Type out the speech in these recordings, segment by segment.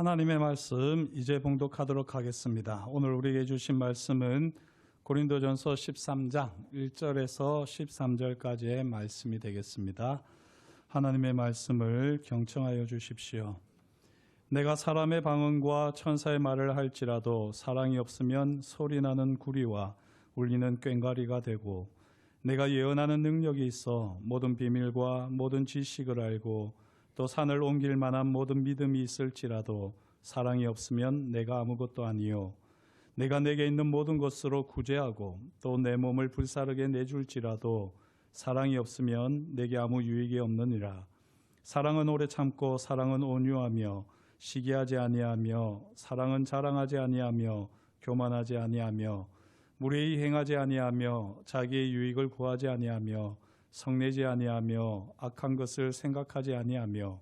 하나님의 말씀 이제 봉독하도록 하겠습니다. 오늘 우리에게 주신 말씀은 고린도전서 13장 1절에서 13절까지의 말씀이 되겠습니다. 하나님의 말씀을 경청하여 주십시오. 내가 사람의 방언과 천사의 말을 할지라도 사랑이 없으면 소리나는 구리와 울리는 꽹과리가 되고, 내가 예언하는 능력이 있어 모든 비밀과 모든 지식을 알고 또 산을 옮길 만한 모든 믿음이 있을지라도 사랑이 없으면 내가 아무것도 아니요, 내가 내게 있는 모든 것으로 구제하고 또 내 몸을 불사르게 내줄지라도 사랑이 없으면 내게 아무 유익이 없느니라. 사랑은 오래 참고 사랑은 온유하며 시기하지 아니하며 사랑은 자랑하지 아니하며 교만하지 아니하며 무례히 행하지 아니하며 자기의 유익을 구하지 아니하며 성내지 아니하며 악한 것을 생각하지 아니하며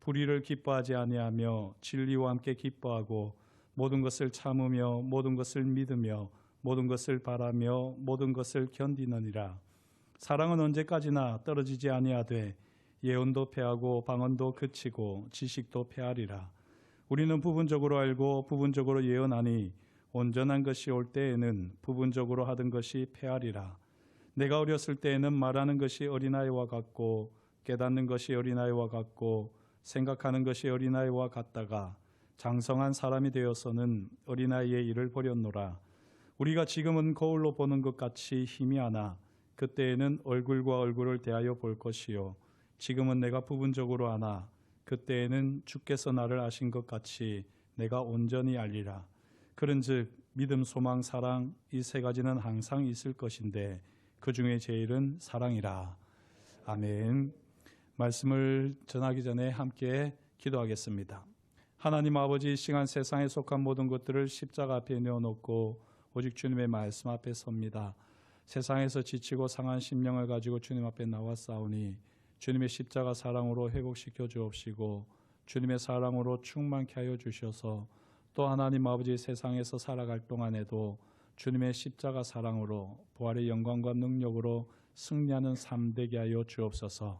불의를 기뻐하지 아니하며 진리와 함께 기뻐하고 모든 것을 참으며 모든 것을 믿으며 모든 것을 바라며 모든 것을 견디느니라. 사랑은 언제까지나 떨어지지 아니하되 예언도 패하고 방언도 그치고 지식도 패하리라. 우리는 부분적으로 알고 부분적으로 예언하니 온전한 것이 올 때에는 부분적으로 하던 것이 패하리라. 내가 어렸을 때에는 말하는 것이 어린아이와 같고 깨닫는 것이 어린아이와 같고 생각하는 것이 어린아이와 같다가 장성한 사람이 되어서는 어린아이의 일을 버렸노라. 우리가 지금은 거울로 보는 것 같이 희미하나 그때에는 얼굴과 얼굴을 대하여 볼 것이요, 지금은 내가 부분적으로 아나 그때에는 주께서 나를 아신 것 같이 내가 온전히 알리라. 그런즉 믿음, 소망, 사랑 이 세 가지는 항상 있을 것인데 그 중에 제일은 사랑이라. 아멘. 말씀을 전하기 전에 함께 기도하겠습니다. 하나님 아버지, 이 시간 세상에 속한 모든 것들을 십자가 앞에 내어놓고 오직 주님의 말씀 앞에 섭니다. 세상에서 지치고 상한 심령을 가지고 주님 앞에 나왔사오니 주님의 십자가 사랑으로 회복시켜 주옵시고 주님의 사랑으로 충만케 하여 주셔서 또 하나님 아버지, 세상에서 살아갈 동안에도 주님의 십자가 사랑으로 부활의 영광과 능력으로 승리하는 삶 되게 하여 주옵소서.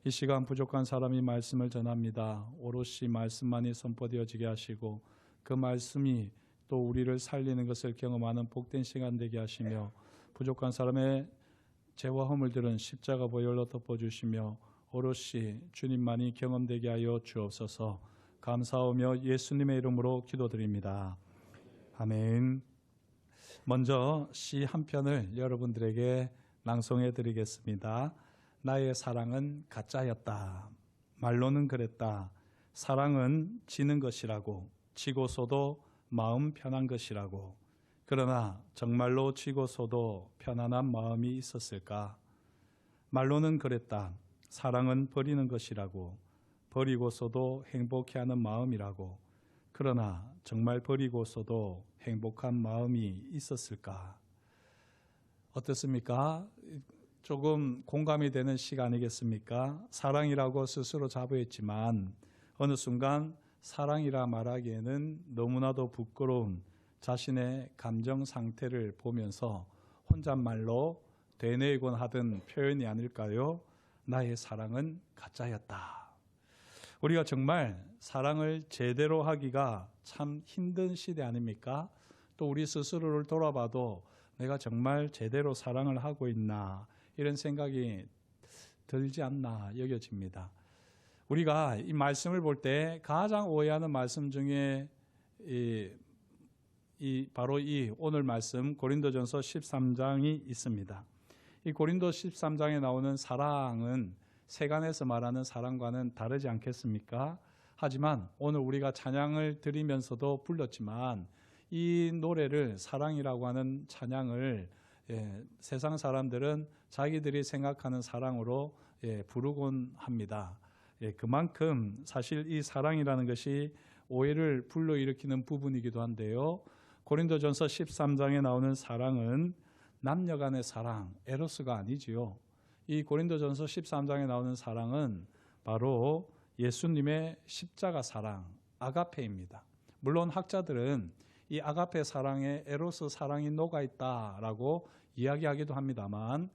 이 시간 부족한 사람이 말씀을 전합니다. 오롯이 말씀만이 선포되어지게 하시고 그 말씀이 또 우리를 살리는 것을 경험하는 복된 시간 되게 하시며 부족한 사람의 죄와 허물들은 십자가 보혈로 덮어주시며 오롯이 주님만이 경험되게 하여 주옵소서. 감사하며 예수님의 이름으로 기도드립니다. 아멘. 먼저 시 한 편을 여러분들에게 낭송해 드리겠습니다. 나의 사랑은 가짜였다. 말로는 그랬다. 사랑은 지는 것이라고, 지고서도 마음 편한 것이라고. 그러나 정말로 지고서도 편안한 마음이 있었을까? 말로는 그랬다. 사랑은 버리는 것이라고, 버리고서도 행복해하는 마음이라고. 그러나 정말 버리고서도 행복한 마음이 있었을까? 어떻습니까? 조금 공감이 되는 시간이겠습니까? 사랑이라고 스스로 자부했지만 어느 순간 사랑이라 말하기에는 너무나도 부끄러운 자신의 감정 상태를 보면서 혼잣말로 되뇌이곤 하던 표현이 아닐까요? 나의 사랑은 가짜였다. 우리가 정말 사랑을 제대로 하기가 참 힘든 시대 아닙니까? 또 우리 스스로를 돌아봐도 내가 정말 제대로 사랑을 하고 있나, 이런 생각이 들지 않나 여겨집니다. 우리가 이 말씀을 볼 때 가장 오해하는 말씀 중에 바로 이 오늘 말씀 고린도전서 13장이 있습니다. 이 고린도 13장에 나오는 사랑은 세간에서 말하는 사랑과는 다르지 않겠습니까? 하지만 오늘 우리가 찬양을 드리면서도 불렀지만 이 노래를, 사랑이라고 하는 찬양을 세상 사람들은 자기들이 생각하는 사랑으로 부르곤 합니다. 그만큼 사실 이 사랑이라는 것이 오해를 불러일으키는 부분이기도 한데요. 고린도전서 13장에 나오는 사랑은 남녀 간의 사랑, 에로스가 아니지요. 이 고린도전서 13장에 나오는 사랑은 바로 예수님의 십자가 사랑, 아가페입니다. 물론 학자들은 이 아가페 사랑에 에로스 사랑이 녹아있다라고 이야기하기도 합니다만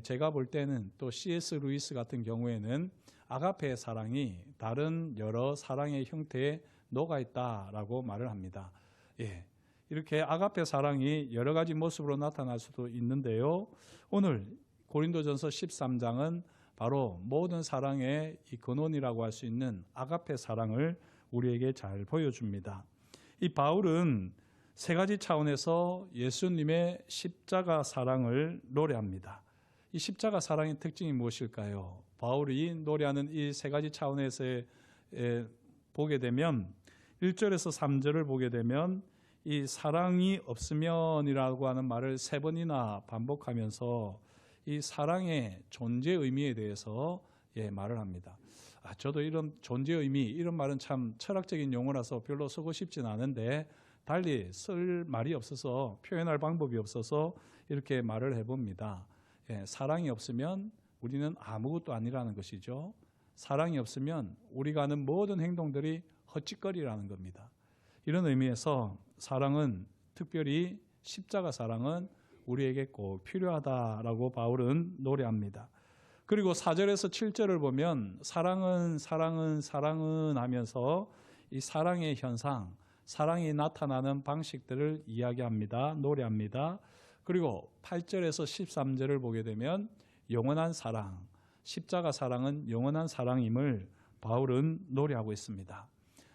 제가 볼 때는 또 C.S. 루이스 같은 경우에는 아가페의 사랑이 다른 여러 사랑의 형태에 녹아 있다라고 말을 합니다. 예, 이렇게 아가페 사랑이 여러 가지 모습으로 나타날 수도 있는데요. 오늘 고린도전서 13장은 바로 모든 사랑의 이 근원이라고 할 수 있는 아가페 사랑을 우리에게 잘 보여줍니다. 이 바울은 세 가지 차원에서 예수님의 십자가 사랑을 노래합니다. 이 십자가 사랑의 특징이 무엇일까요? 바울이 노래하는 이 세 가지 차원에서 보게 되면 1절에서 3절을 보게 되면 이 사랑이 없으면이라고 하는 말을 3번이나 반복하면서 이 사랑의 존재 의미에 대해서 말을 합니다. 저도 이런 존재 의미, 이런 말은 참 철학적인 용어라서 별로 쓰고 싶진 않은데 달리 쓸 말이 없어서, 표현할 방법이 없어서 이렇게 말을 해봅니다. 사랑이 없으면 우리는 아무것도 아니라는 것이죠. 사랑이 없으면 우리가 하는 모든 행동들이 헛짓거리라는 겁니다. 이런 의미에서 사랑은, 특별히 십자가 사랑은 우리에게 꼭 필요하다라고 바울은 노래합니다. 그리고 4절에서 7절을 보면 사랑은 하면서 이 사랑의 현상, 사랑이 나타나는 방식들을 이야기합니다. 노래합니다. 그리고 8절에서 13절을 보게 되면 영원한 사랑, 십자가 사랑은 영원한 사랑임을 바울은 노래하고 있습니다.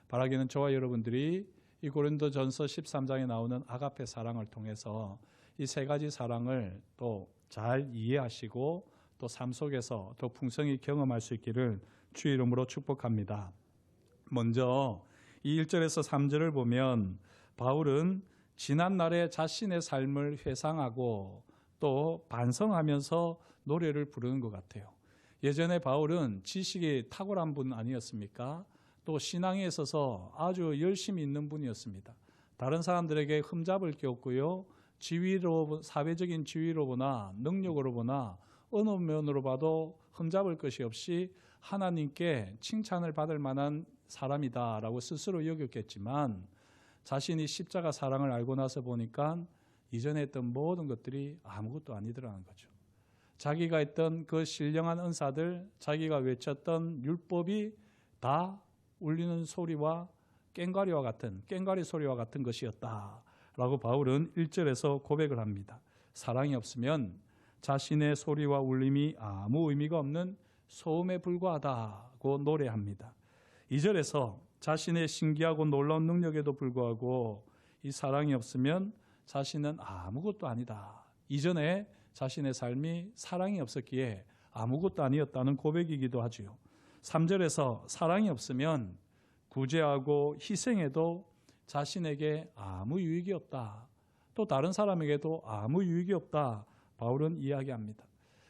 바라기는 저와 여러분들이 이 고린도전서 13장에 나오는 아가페 사랑을 통해서 이 세 가지 사랑을 또 잘 이해하시고 또 삶 속에서 더 풍성히 경험할 수 있기를 주의 이름으로 축복합니다. 먼저 이 1절에서 3절을 보면 바울은 지난날의 자신의 삶을 회상하고 또 반성하면서 노래를 부르는 것 같아요. 예전에 바울은 지식이 탁월한 분 아니었습니까? 또 신앙에 있어서 아주 열심히 있는 분이었습니다. 다른 사람들에게 흠잡을 게 없고요. 지위로, 사회적인 지위로 보나 능력으로 보나 어느 면으로 봐도 흠잡을 것이 없이 하나님께 칭찬을 받을 만한 사람이다라고 스스로 여겼겠지만 자신이 십자가 사랑을 알고 나서 보니까 이전에 했던 모든 것들이 아무것도 아니더라는 거죠. 자기가 했던 그 신령한 은사들, 자기가 외쳤던 율법이 다 울리는 소리와 꽹과리 소리와 같은 것이었다라고 바울은 1절에서 고백을 합니다. 사랑이 없으면 자신의 소리와 울림이 아무 의미가 없는 소음에 불과하다고 노래합니다. 2절에서 자신의 신기하고 놀라운 능력에도 불구하고 이 사랑이 없으면 자신은 아무것도 아니다. 이전에 자신의 삶이 사랑이 없었기에 아무것도 아니었다는 고백이기도 하지요. 3절에서 사랑이 없으면 구제하고 희생해도 자신에게 아무 유익이 없다. 또 다른 사람에게도 아무 유익이 없다. 바울은 이야기합니다.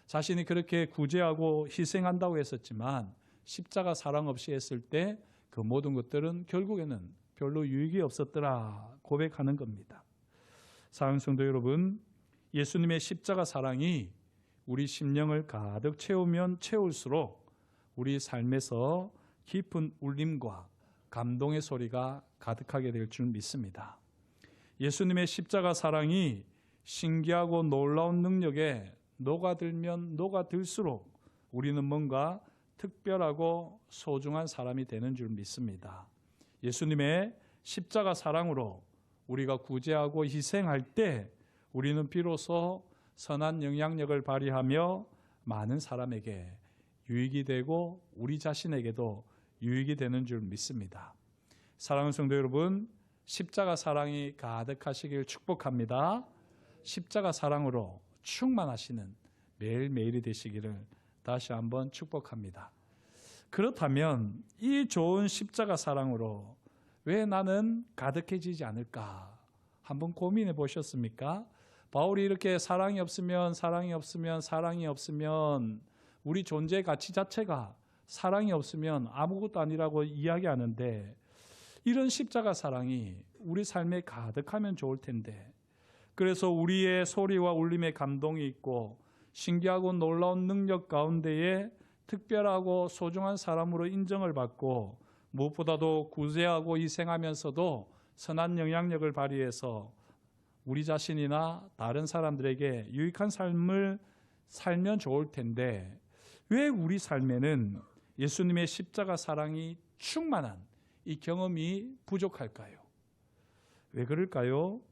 자신이 그렇게 구제하고 희생한다고 했었지만 십자가 사랑 없이 했을 때 그 모든 것들은 결국에는 별로 유익이 없었더라 고백하는 겁니다. 사랑하는 성도 여러분, 예수님의 십자가 사랑이 우리 심령을 가득 채우면 채울수록 우리 삶에서 깊은 울림과 감동의 소리가 가득하게 될 줄 믿습니다. 예수님의 십자가 사랑이 신기하고 놀라운 능력에 녹아들면 녹아들수록 우리는 뭔가 특별하고 소중한 사람이 되는 줄 믿습니다. 예수님의 십자가 사랑으로 우리가 구제하고 희생할 때 우리는 비로소 선한 영향력을 발휘하며 많은 사람에게 유익이 되고 우리 자신에게도 유익이 되는 줄 믿습니다. 사랑하는 성도 여러분, 십자가 사랑이 가득하시길 축복합니다. 십자가 사랑으로 충만하시는 매일매일이 되시기를 다시 한번 축복합니다. 그렇다면 이 좋은 십자가 사랑으로 왜 나는 가득해지지 않을까? 한번 고민해 보셨습니까? 바울이 이렇게 사랑이 없으면 우리 존재의 가치 자체가 사랑이 없으면 아무것도 아니라고 이야기하는데 이런 십자가 사랑이 우리 삶에 가득하면 좋을 텐데 그래서 우리의 소리와 울림에 감동이 있고 신기하고 놀라운 능력 가운데에 특별하고 소중한 사람으로 인정을 받고 무엇보다도 구제하고 희생하면서도 선한 영향력을 발휘해서 우리 자신이나 다른 사람들에게 유익한 삶을 살면 좋을 텐데 왜 우리 삶에는 예수님의 십자가 사랑이 충만한 이 경험이 부족할까요? 왜 그럴까요?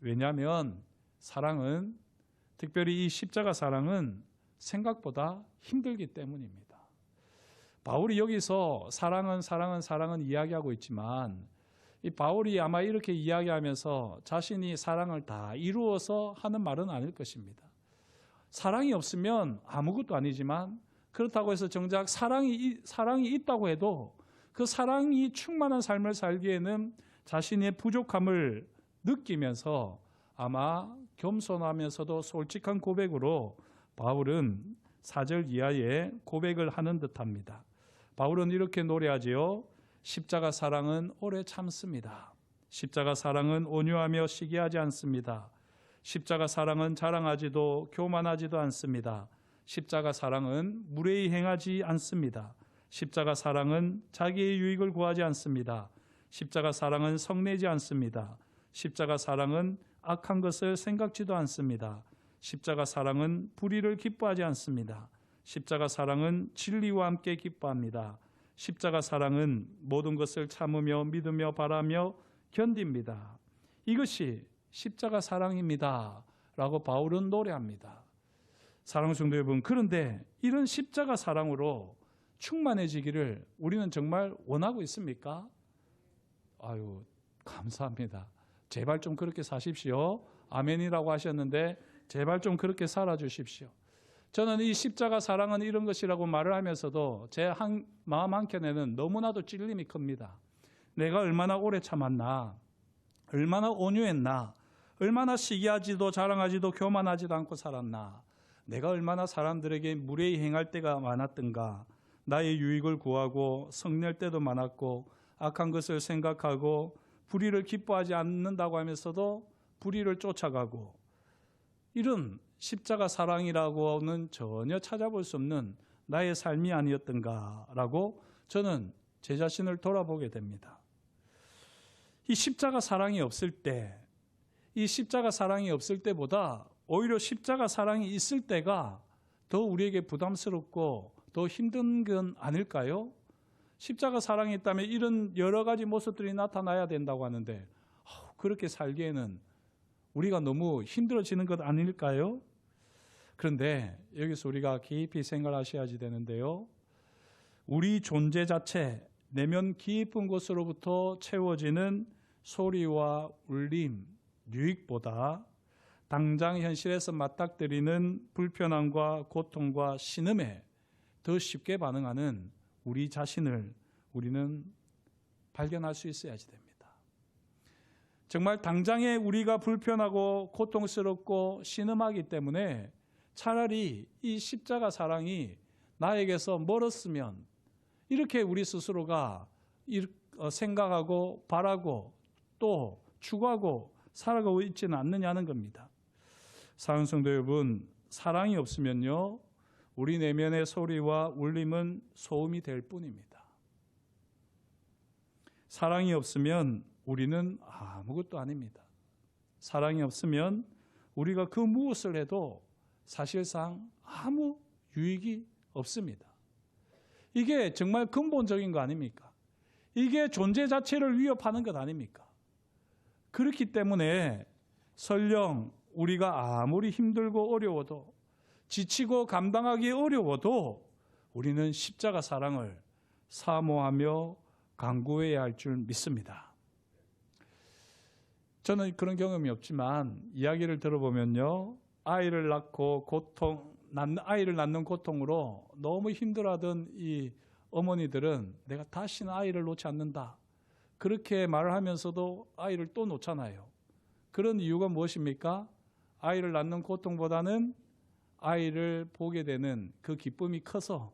왜냐하면 사랑은, 특별히 이 십자가 사랑은 생각보다 힘들기 때문입니다. 바울이 여기서 사랑은 이야기하고 있지만 이 바울이 아마 이렇게 이야기하면서 자신이 사랑을 다 이루어서 하는 말은 아닐 것입니다. 사랑이 없으면 아무것도 아니지만 그렇다고 해서 정작 사랑이 있다고 해도 그 사랑이 충만한 삶을 살기에는 자신의 부족함을 느끼면서 아마 겸손하면서도 솔직한 고백으로 바울은 4절 이하에 고백을 하는 듯합니다. 바울은 이렇게 노래하지요. 십자가 사랑은 오래 참습니다. 십자가 사랑은 온유하며 시기하지 않습니다. 십자가 사랑은 자랑하지도 교만하지도 않습니다. 십자가 사랑은 무례히 행하지 않습니다. 십자가 사랑은 자기의 유익을 구하지 않습니다. 십자가 사랑은 성내지 않습니다. 십자가 사랑은 악한 것을 생각지도 않습니다. 십자가 사랑은 불의를 기뻐하지 않습니다. 십자가 사랑은 진리와 함께 기뻐합니다. 십자가 사랑은 모든 것을 참으며 믿으며 바라며 견딥니다. 이것이 십자가 사랑입니다. 라고 바울은 노래합니다. 사랑하는 성도 여러분, 그런데 이런 십자가 사랑으로 충만해지기를 우리는 정말 원하고 있습니까? 아유, 감사합니다. 제발 좀 그렇게 사십시오. 아멘이라고 하셨는데 제발 좀 그렇게 살아주십시오. 저는 이 십자가 사랑은 이런 것이라고 말을 하면서도 제 마음 한켠에는 너무나도 찔림이 큽니다. 내가 얼마나 오래 참았나, 얼마나 온유했나, 얼마나 시기하지도 자랑하지도 교만하지도 않고 살았나, 내가 얼마나 사람들에게 무례히 행할 때가 많았던가, 나의 유익을 구하고 성낼 때도 많았고 악한 것을 생각하고 불의를 기뻐하지 않는다고 하면서도 불의를 쫓아가고, 이런 십자가 사랑이라고는 전혀 찾아볼 수 없는 나의 삶이 아니었던가라고 저는 제 자신을 돌아보게 됩니다. 이 십자가 사랑이 없을 때, 이 십자가 사랑이 없을 때보다 오히려 십자가 사랑이 있을 때가 더 우리에게 부담스럽고 더 힘든 건 아닐까요? 십자가 사랑이 있다면 이런 여러 가지 모습들이 나타나야 된다고 하는데 그렇게 살기에는 우리가 너무 힘들어지는 것 아닐까요? 그런데 여기서 우리가 깊이 생각하셔야지 되는데요. 우리 존재 자체, 내면 깊은 곳으로부터 채워지는 소리와 울림, 유익보다 당장 현실에서 맞닥뜨리는 불편함과 고통과 신음에 더 쉽게 반응하는 우리 자신을 우리는 발견할 수 있어야지 됩니다. 정말 당장에 우리가 불편하고 고통스럽고 신음하기 때문에 차라리 이 십자가 사랑이 나에게서 멀었으면 이렇게 우리 스스로가 생각하고 바라고 또 추구하고 살아가고 있지는 않느냐는 겁니다. 사랑하는 성도 여러분, 사랑이 없으면요, 우리 내면의 소리와 울림은 소음이 될 뿐입니다. 사랑이 없으면 우리는 아무것도 아닙니다. 사랑이 없으면 우리가 그 무엇을 해도 사실상 아무 유익이 없습니다. 이게 정말 근본적인 거 아닙니까? 이게 존재 자체를 위협하는 것 아닙니까? 그렇기 때문에 설령 우리가 아무리 힘들고 어려워도 지치고 감당하기 어려워도 우리는 십자가 사랑을 사모하며 간구해야 할 줄 믿습니다. 저는 그런 경험이 없지만 이야기를 들어보면요, 아이를 낳는 고통으로 너무 힘들어하던 이 어머니들은 내가 다시는 아이를 놓지 않는다, 그렇게 말을 하면서도 아이를 또 놓잖아요. 그런 이유가 무엇입니까? 아이를 낳는 고통보다는 아이를 보게 되는 그 기쁨이 커서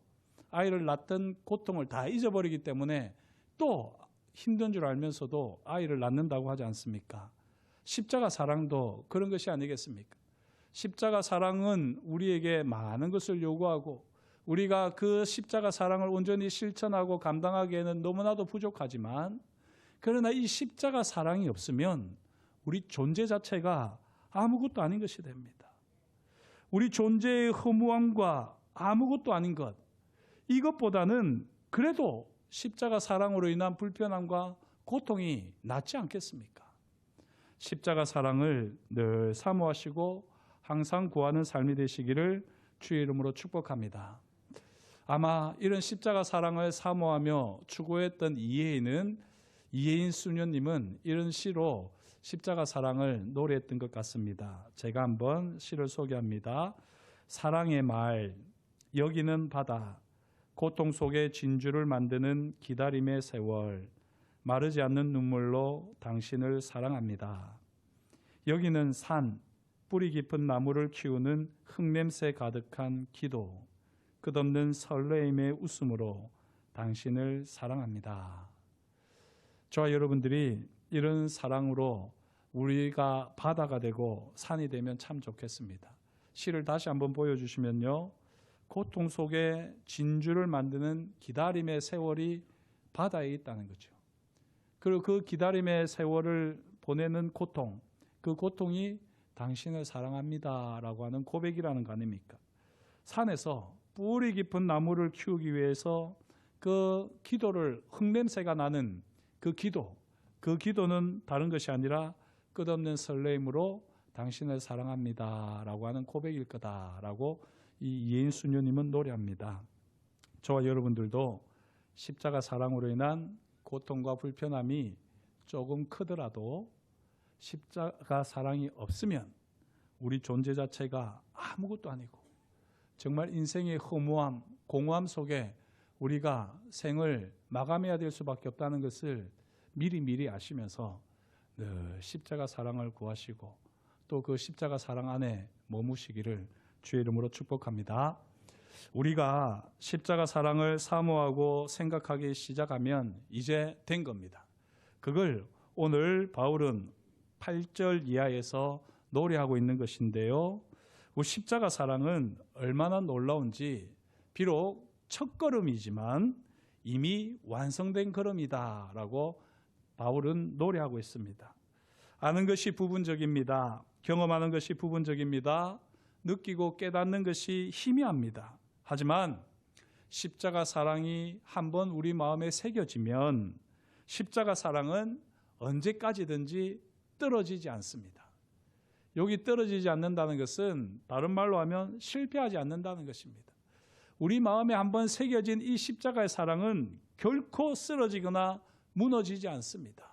아이를 낳던 고통을 다 잊어버리기 때문에 또 힘든 줄 알면서도 아이를 낳는다고 하지 않습니까? 십자가 사랑도 그런 것이 아니겠습니까? 십자가 사랑은 우리에게 많은 것을 요구하고 우리가 그 십자가 사랑을 온전히 실천하고 감당하기에는 너무나도 부족하지만, 그러나 이 십자가 사랑이 없으면 우리 존재 자체가 아무것도 아닌 것이 됩니다. 우리 존재의 허무함과 아무것도 아닌 것, 이것보다는 그래도 십자가 사랑으로 인한 불편함과 고통이 낫지 않겠습니까? 십자가 사랑을 늘 사모하시고 항상 구하는 삶이 되시기를 주의 이름으로 축복합니다. 아마 이런 십자가 사랑을 사모하며 추구했던 이혜인 수녀님은 이런 시로 십자가 사랑을 노래했던 것 같습니다. 제가 한번 시를 소개합니다. 사랑의 말, 여기는 바다, 고통 속에 진주를 만드는 기다림의 세월, 마르지 않는 눈물로 당신을 사랑합니다. 여기는 산, 뿌리 깊은 나무를 키우는 흙냄새 가득한 기도, 끝없는 설레임의 웃음으로 당신을 사랑합니다. 저와 여러분들이 이런 사랑으로 우리가 바다가 되고 산이 되면 참 좋겠습니다. 시를 다시 한번 보여주시면요. 고통 속에 진주를 만드는 기다림의 세월이 바다에 있다는 거죠. 그리고 그 기다림의 세월을 보내는 고통, 그 고통이 당신을 사랑합니다 라고 하는 고백이라는 거 아닙니까? 산에서 뿌리 깊은 나무를 키우기 위해서 그 기도를, 흙냄새가 나는 그 기도는 다른 것이 아니라 끝없는 설레임으로 당신을 사랑합니다 라고 하는 고백일 거다라고 이 이혜인 수녀님은 노래합니다. 저와 여러분들도 십자가 사랑으로 인한 고통과 불편함이 조금 크더라도 십자가 사랑이 없으면 우리 존재 자체가 아무것도 아니고 정말 인생의 허무함, 공허함 속에 우리가 생을 마감해야 될 수밖에 없다는 것을 미리 아시면서 늘 십자가 사랑을 구하시고 또 그 십자가 사랑 안에 머무시기를 주의 이름으로 축복합니다. 우리가 십자가 사랑을 사모하고 생각하기 시작하면 이제 된 겁니다. 그걸 오늘 바울은 8절 이하에서 노래하고 있는 것인데요. 십자가 사랑은 얼마나 놀라운지 비록 첫걸음이지만 이미 완성된 걸음이다 라고 바울은 노래하고 있습니다. 아는 것이 부분적입니다. 경험하는 것이 부분적입니다. 느끼고 깨닫는 것이 희미합니다. 하지만 십자가 사랑이 한번 우리 마음에 새겨지면 십자가 사랑은 언제까지든지 떨어지지 않습니다. 여기 떨어지지 않는다는 것은 다른 말로 하면 실패하지 않는다는 것입니다. 우리 마음에 한번 새겨진 이 십자가의 사랑은 결코 쓰러지거나 무너지지 않습니다.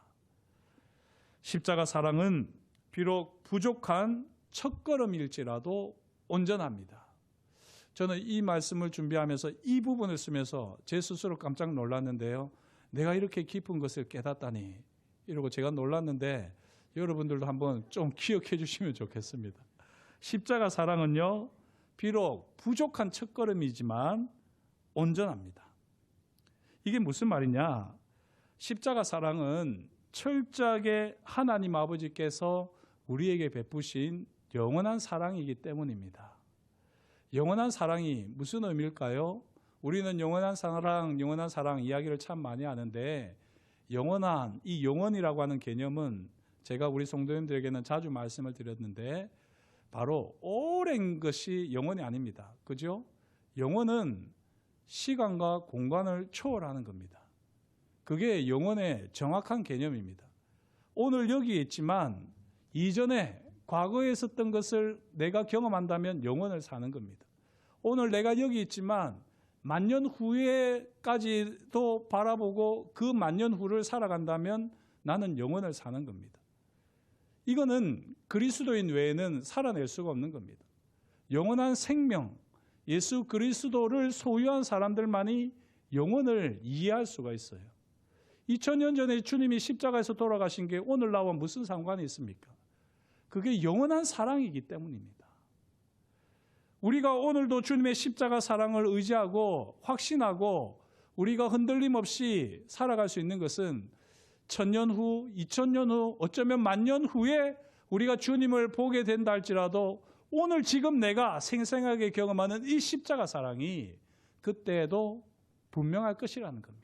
십자가 사랑은 비록 부족한 첫걸음일지라도 온전합니다. 저는 이 말씀을 준비하면서 이 부분을 쓰면서 제 스스로 깜짝 놀랐는데요. 내가 이렇게 깊은 것을 깨닫다니 이러고 제가 놀랐는데 여러분들도 한번 좀 기억해 주시면 좋겠습니다. 십자가 사랑은요, 비록 부족한 첫걸음이지만 온전합니다. 이게 무슨 말이냐? 십자가 사랑은 철저하게 하나님 아버지께서 우리에게 베푸신 영원한 사랑이기 때문입니다. 영원한 사랑이 무슨 의미일까요? 우리는 영원한 사랑 이야기를 참 많이 하는데 영원한, 이 영원이라고 하는 개념은 제가 우리 성도님들에게는 자주 말씀을 드렸는데 바로 오랜 것이 영원이 아닙니다. 그죠? 영원은 시간과 공간을 초월하는 겁니다. 그게 영원의 정확한 개념입니다. 오늘 여기 있지만 이전에 과거에 있었던 것을 내가 경험한다면 영원을 사는 겁니다. 오늘 내가 여기 있지만 만년 후에까지도 바라보고 그 만년 후를 살아간다면 나는 영원을 사는 겁니다. 이거는 그리스도인 외에는 살아낼 수가 없는 겁니다. 영원한 생명, 예수 그리스도를 소유한 사람들만이 영원을 이해할 수가 있어요. 2000년 전에 주님이 십자가에서 돌아가신 게 오늘 나와 무슨 상관이 있습니까? 그게 영원한 사랑이기 때문입니다. 우리가 오늘도 주님의 십자가 사랑을 의지하고 확신하고 우리가 흔들림 없이 살아갈 수 있는 것은 1000년 후, 2000년 후, 어쩌면 만년 후에 우리가 주님을 보게 된다 할지라도 오늘 지금 내가 생생하게 경험하는 이 십자가 사랑이 그때에도 분명할 것이라는 겁니다.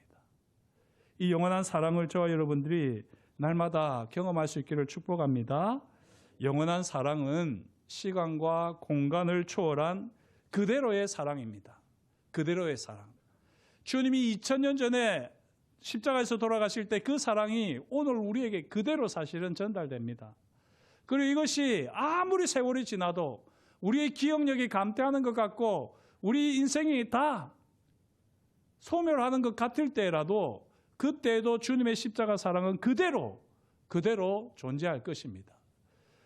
이 영원한 사랑을 저와 여러분들이 날마다 경험할 수 있기를 축복합니다. 영원한 사랑은 시간과 공간을 초월한 그대로의 사랑입니다. 그대로의 사랑. 주님이 2000년 전에 십자가에서 돌아가실 때 그 사랑이 오늘 우리에게 그대로 사실은 전달됩니다. 그리고 이것이 아무리 세월이 지나도 우리의 기억력이 감퇴하는 것 같고 우리 인생이 다 소멸하는 것 같을 때라도 그때도 주님의 십자가 사랑은 그대로 존재할 것입니다.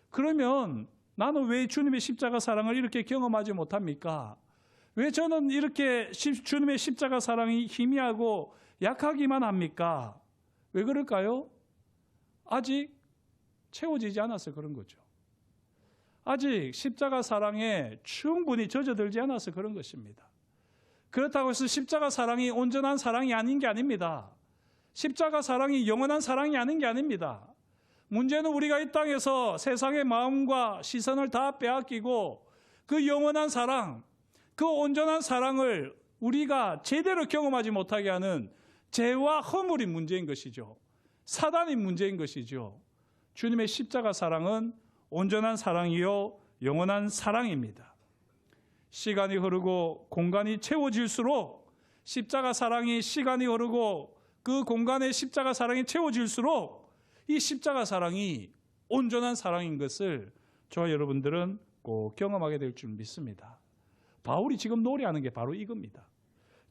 그러면 나는 왜 주님의 십자가 사랑을 이렇게 경험하지 못합니까? 왜 저는 이렇게 주님의 십자가 사랑이 희미하고 약하기만 합니까? 왜 그럴까요? 아직 채워지지 않아서 그런 거죠. 아직 십자가 사랑에 충분히 젖어들지 않아서 그런 것입니다. 그렇다고 해서 십자가 사랑이 온전한 사랑이 아닌 게 아닙니다. 십자가 사랑이 영원한 사랑이 아닌 게 아닙니다. 문제는 우리가 이 땅에서 세상의 마음과 시선을 다 빼앗기고 그 영원한 사랑, 그 온전한 사랑을 우리가 제대로 경험하지 못하게 하는 죄와 허물이 문제인 것이죠. 사단이 문제인 것이죠. 주님의 십자가 사랑은 온전한 사랑이요 영원한 사랑입니다. 시간이 흐르고 공간이 채워질수록 십자가 사랑이 시간이 흐르고 그 공간에 십자가 사랑이 채워질수록 이 십자가 사랑이 온전한 사랑인 것을 저와 여러분들은 꼭 경험하게 될 줄 믿습니다. 바울이 지금 노래하는 게 바로 이겁니다.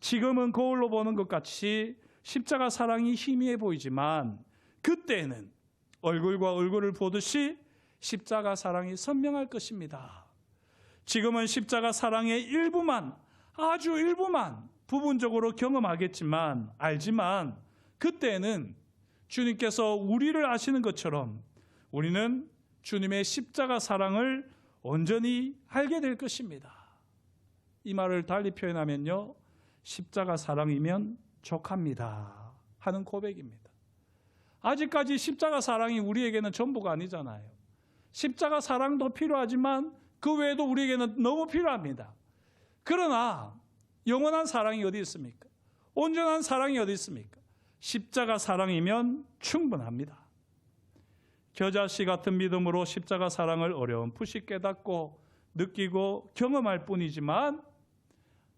지금은 거울로 보는 것 같이 십자가 사랑이 희미해 보이지만 그때는 얼굴과 얼굴을 보듯이 십자가 사랑이 선명할 것입니다. 지금은 십자가 사랑의 일부만, 아주 일부만 부분적으로 경험하겠지만 알지만 그때는 주님께서 우리를 아시는 것처럼 우리는 주님의 십자가 사랑을 온전히 알게 될 것입니다. 이 말을 달리 표현하면요, 십자가 사랑이면 족합니다 하는 고백입니다. 아직까지 십자가 사랑이 우리에게는 전부가 아니잖아요. 십자가 사랑도 필요하지만 그 외에도 우리에게는 너무 필요합니다. 그러나 영원한 사랑이 어디 있습니까? 온전한 사랑이 어디 있습니까? 십자가 사랑이면 충분합니다. 겨자씨 같은 믿음으로 십자가 사랑을 어렴풋이 깨닫고 느끼고 경험할 뿐이지만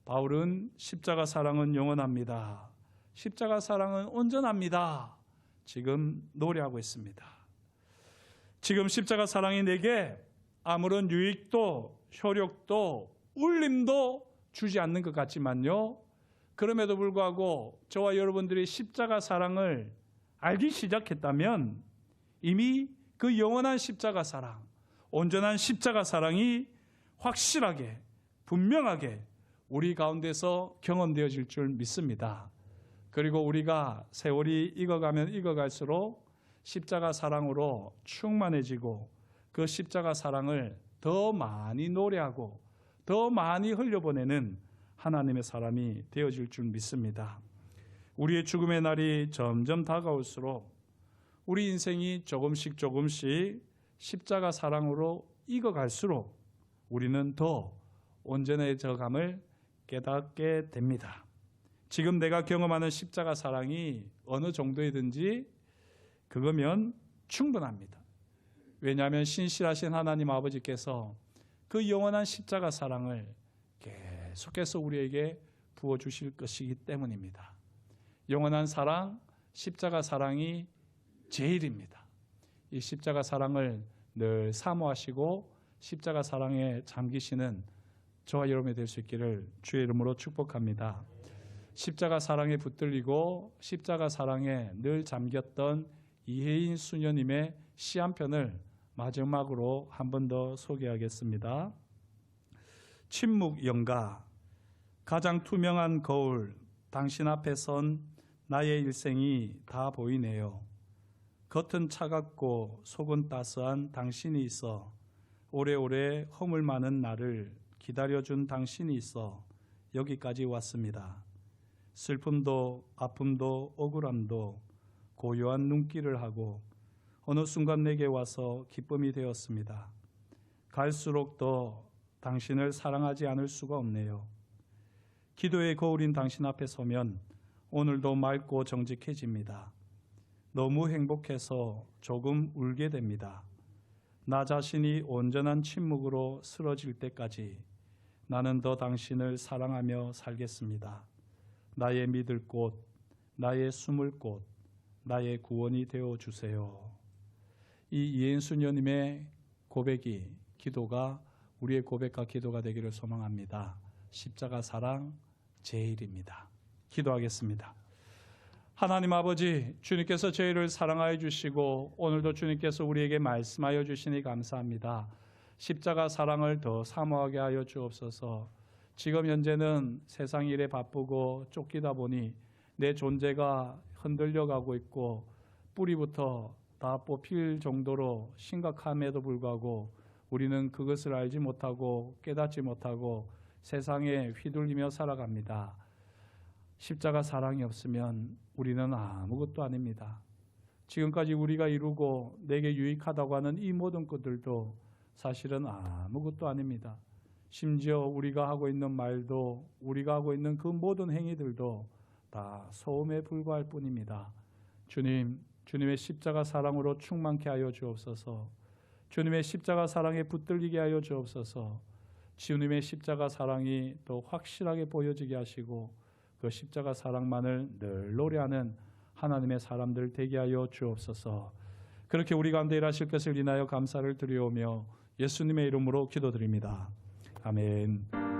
바울은 십자가 사랑은 영원합니다. 십자가 사랑은 온전합니다. 지금 노래하고 있습니다. 지금 십자가 사랑이 내게 아무런 유익도 효력도 울림도 주지 않는 것 같지만요, 그럼에도 불구하고 저와 여러분들이 십자가 사랑을 알기 시작했다면 이미 그 영원한 십자가 사랑, 온전한 십자가 사랑이 확실하게 분명하게 우리 가운데서 경험되어질 줄 믿습니다. 그리고 우리가 세월이 익어가면 익어갈수록 십자가 사랑으로 충만해지고 그 십자가 사랑을 더 많이 노래하고 더 많이 흘려보내는 하나님의 사람이 되어질 줄 믿습니다. 우리의 죽음의 날이 점점 다가올수록 우리 인생이 조금씩 십자가 사랑으로 익어갈수록 우리는 더 온전해져감을 깨닫게 됩니다. 지금 내가 경험하는 십자가 사랑이 어느 정도이든지 그거면 충분합니다. 왜냐하면 신실하신 하나님 아버지께서 그 영원한 십자가 사랑을 계속해서 우리에게 부어주실 것이기 때문입니다. 영원한 사랑, 십자가 사랑이 제일입니다. 이 십자가 사랑을 늘 사모하시고 십자가 사랑에 잠기시는 저와 여러분이 될 수 있기를 주의 이름으로 축복합니다. 십자가 사랑에 붙들리고 십자가 사랑에 늘 잠겼던 이혜인 수녀님의 시 한 편을 마지막으로 한 번 더 소개하겠습니다. 침묵 영가, 가장 투명한 거울, 당신 앞에 선 나의 일생이 다 보이네요. 겉은 차갑고 속은 따스한 당신이 있어 오래오래 허물 많은 나를 기다려준 당신이 있어 여기까지 왔습니다. 슬픔도 아픔도 억울함도 고요한 눈길을 하고 어느 순간 내게 와서 기쁨이 되었습니다. 갈수록 더 당신을 사랑하지 않을 수가 없네요. 기도의 거울인 당신 앞에 서면 오늘도 맑고 정직해집니다. 너무 행복해서 조금 울게 됩니다. 나 자신이 온전한 침묵으로 쓰러질 때까지 나는 더 당신을 사랑하며 살겠습니다. 나의 믿을 꽃, 나의 숨을 곳, 나의 구원이 되어 주세요. 이 이은수녀님의 고백이, 기도가 우리의 고백과 기도가 되기를 소망합니다. 십자가 사랑 제일입니다. 기도하겠습니다. 하나님 아버지, 주님께서 저희를 사랑하여 주시고 오늘도 주님께서 우리에게 말씀하여 주시니 감사합니다. 십자가 사랑을 더 사모하게 하여 주옵소서. 지금 현재는 세상 일에 바쁘고 쫓기다 보니 내 존재가 흔들려 가고 있고 뿌리부터 다 뽑힐 정도로 심각함에도 불구하고 우리는 그것을 알지 못하고 깨닫지 못하고 세상에 휘둘리며 살아갑니다. 십자가 사랑이 없으면 우리는 아무것도 아닙니다. 지금까지 우리가 이루고 내게 유익하다고 하는 이 모든 것들도 사실은 아무것도 아닙니다. 심지어 우리가 하고 있는 말도, 우리가 하고 있는 그 모든 행위들도 다 소음에 불과할 뿐입니다. 주님, 주님의 십자가 사랑으로 충만케 하여 주옵소서. 주님의 십자가 사랑에 붙들리게 하여 주옵소서. 주님의 십자가 사랑이 더 확실하게 보여지게 하시고 그 십자가 사랑만을 늘 노래하는 하나님의 사람들 되게 하여 주옵소서. 그렇게 우리 가운데 일하실 것을 인하여 감사를 드리오며 예수님의 이름으로 기도드립니다. 아멘.